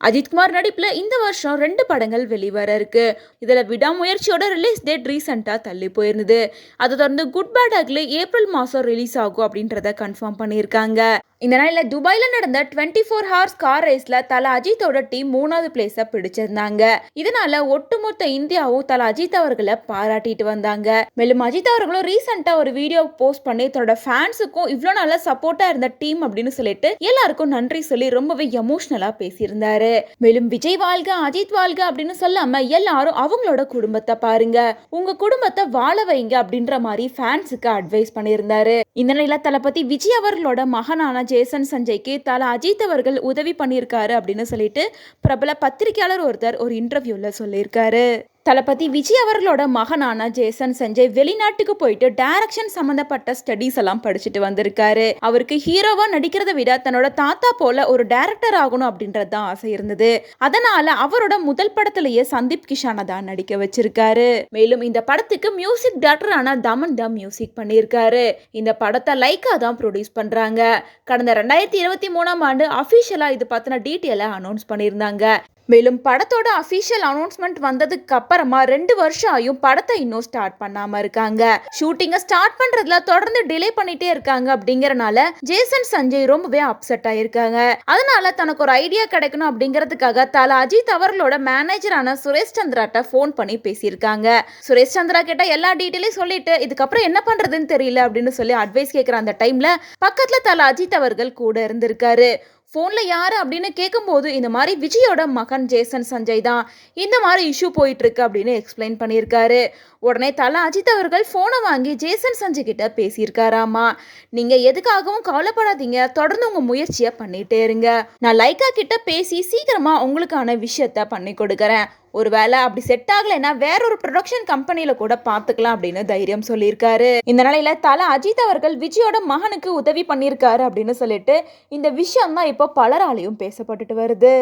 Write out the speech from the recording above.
அஜித்குமார் நடிப்புல இந்த வருஷம் 2 படங்கள் வெளிவர இருக்கு. இதுல விடாமுயற்சியோட ரிலீஸ் டேட் ரீசெண்டா தள்ளி போயிருந்தது. அதை தொடர்ந்து குட் பேட் அக்லி ஏப்ரல் மாசம் ரிலீஸ் ஆகும் அப்படின்றத கன்ஃபார்ம் பண்ணியிருக்காங்க. இந்த நாளில் துபாயில நடந்த 24 ஹவர்ஸ் கார் ரேஸ்ல தல அஜித்தோட டீம் 3வது பிளேஸை பிடிச்சிருந்தாங்க. இதனால ஒட்டுமொத்த இந்தியாவும் தல அஜித் அவர்களை பாராட்டிட்டு வந்தாங்க. மேலும் அஜித் அவர்களும் ரீசெண்டா ஒரு வீடியோ போஸ்ட் பண்ணி தன்னோட ஃபேன்ஸுக்கும் இவ்வளவு நாள சப்போர்ட்டா இருந்த டீம் அப்படின்னு சொல்லிட்டு எல்லாருக்கும் நன்றி சொல்லி ரொம்பவே எமோஷனலா பேசியிருந்தாரு. மேலும் விஜய் வாழ்க அஜித் வாழ்க அப்படின்னு சொல்லாம எல்லாரும் அவங்களோட குடும்பத்தை பாருங்க, உங்க குடும்பத்தை வாழ வைங்க அப்படின்ற மாதிரி ஃபேன்ஸுக்கு அட்வைஸ் பண்ணியிருந்தாரு. இந்த நிலையில தளபதி விஜய் அவர்களோட மகனான ஜேசன் சஞ்சய்க்கு தல அஜித் அவர்கள் உதவி பண்ணியிருக்காரு அப்படின்னு சொல்லிட்டு பிரபல பத்திரிகையாளர் ஒருத்தர் ஒரு இன்டர்வியூல சொல்லியிருக்காரு. தளபதி விஜய் அவர்களோட மகனான ஜேசன் சஞ்சய் வெளிநாட்டுக்கு போயிட்டு டைரக்ஷன் சம்பந்தப்பட்ட ஸ்டடீஸ் எல்லாம் படிச்சுட்டு வந்திருக்காரு. அவருக்கு ஹீரோவா நடிக்கிறத விட தன்னோட தாத்தா போல ஒரு டைரக்டர் ஆகணும் அப்படின்றது தான் ஆசை இருந்தது. அதனால அவரோட முதல் படத்திலேயே சந்தீப் கிஷானை தான் நடிக்க வச்சிருக்காரு. மேலும் இந்த படத்துக்கு மியூசிக் டைரக்டரான தமன் தான் மியூசிக் பண்ணியிருக்காரு. இந்த படத்தை லைக்கா தான் ப்ரொடியூஸ் பண்றாங்க. கடந்த 2023ஆம் ஆண்டு அபிஷியலா இது பத்தின டீட்டெயிலை அனௌன்ஸ் பண்ணியிருந்தாங்க. மேலும் படத்தோட அபிஷியல் அனௌன்ஸ்மெண்ட் வந்ததுக்கு அப்புறமா 2 வருஷம் ஆயும் படத்தை இன்னும் ஸ்டார்ட் பண்ணாம இருக்காங்க. ஷூட்டிங்கை ஸ்டார்ட் பண்றதுல தொடர்ந்து டிலே பண்ணிட்டே இருக்காங்க. அப்படிங்கறனால ஜேசன் சஞ்சய் ரொம்பவே அப்செட் ஆயிருக்காங்க. அதனால தனக்கு ஒரு ஐடியா கிடைக்கணும் அப்படிங்கிறதுக்காக தல அஜித் அவர்களோட மேனேஜரான சுரேஷ் சந்திராட்ட போன் பண்ணி பேசியிருக்காங்க. சுரேஷ் சந்திரா கிட்ட எல்லா டீட்டெயிலையும் சொல்லிட்டு இதுக்கப்புறம் என்ன பண்றதுன்னு தெரியல அப்படின்னு சொல்லி அட்வைஸ் கேட்கிற அந்த டைம்ல பக்கத்துல தல அஜித் அவர்கள் கூட இருந்திருக்காரு. ஃபோனில் யார் அப்படின்னு கேட்கும்போது இந்த மாதிரி விஜயோட மகன் ஜேசன் சஞ்சய் தான், இந்த மாதிரி இஷ்யூ போயிட்டு இருக்கு அப்படின்னு எக்ஸ்பிளைன் பண்ணியிருக்காரு. உடனே தல அஜித் அவர்கள் ஃபோனை வாங்கி ஜேசன் சஞ்சய் கிட்ட பேசியிருக்காராமா. நீங்கள் எதுக்காகவும் கவலைப்படாதீங்க, தொடர்ந்து உங்கள் முயற்சியை பண்ணிட்டே இருங்க. நான் லைக்கா கிட்ட பேசி சீக்கிரமாக உங்களுக்கான விஷயத்த பண்ணி கொடுக்குறேன். ஒருவேளை அப்படி செட் ஆகலைன்னா வேற ஒரு ப்ரொடக்ஷன் கம்பெனியில கூட பார்த்துக்கலாம் அப்படின்னு தைரியம் சொல்லியிருக்காரு. இந்த நிலையில தல அஜித் அவர்கள் விஜயோட மகனுக்கு உதவி பண்ணியிருக்காரு அப்படின்னு சொல்லிட்டு இந்த விஷயம் தான் இப்போ பலராலையும் பேசப்பட்டுட்டு வருது.